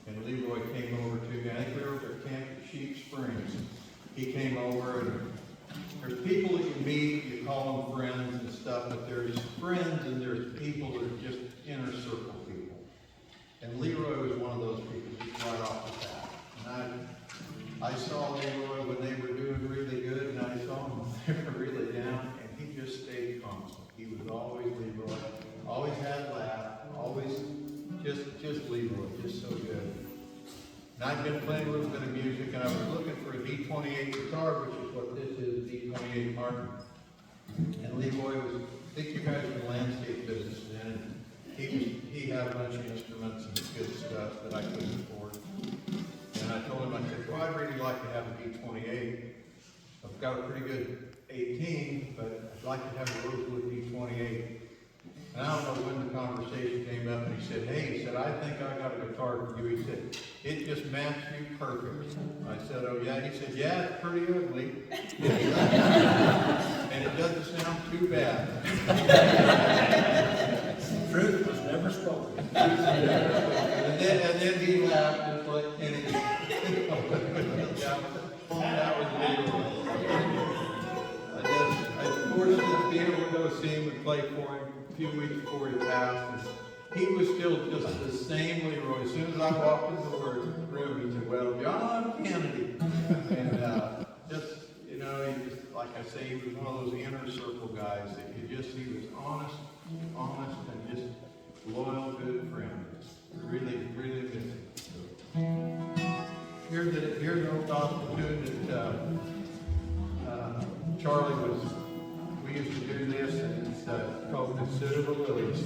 and Leroy came over to me. I think we were at Camp at Sheep Springs. He came over, and there's people that you meet, you call them friends and stuff, but there's friends and there's people that are just inner circle people. And Leroy was one of those people, just right off the bat. And I saw Leroy when they were doing really good, and I saw him when they were really down, and he just stayed constant. He was always Leroy, always had a laugh, always just Leroy, just so good. And I'd been playing a little bit of music, and I was looking for a D28 guitar, which is what this is, D28 Martin. And Leroy was, I think you guys were in the landscape business then, and he had a bunch of instruments and good stuff that I couldn't afford. And I told him, I said, well, I'd really like to have a D28. I've got a pretty good 18, but I'd like to have a Rosewood D28. And I don't know when the conversation came up, and he said, hey, he said, I think I got a guitar for you. He said, it just matched you perfect. I said, oh yeah? He said, yeah, it's pretty ugly. And it doesn't sound too bad. Truth was never spoken. And then he laughed just like Kenny. That was Leroy. I was fortunate to be able to go see him and play for him a few weeks before he passed. He was still just the same Leroy. As soon as I walked in the room, he said, well, John Kennedy. And just, you know, he just, like I say, he was one of those inner circle guys that he was honest and just loyal, good friend. Really, really miss him. Here's an old gospel tune that Charlie we used to do this, and it's called Consider the Lilies.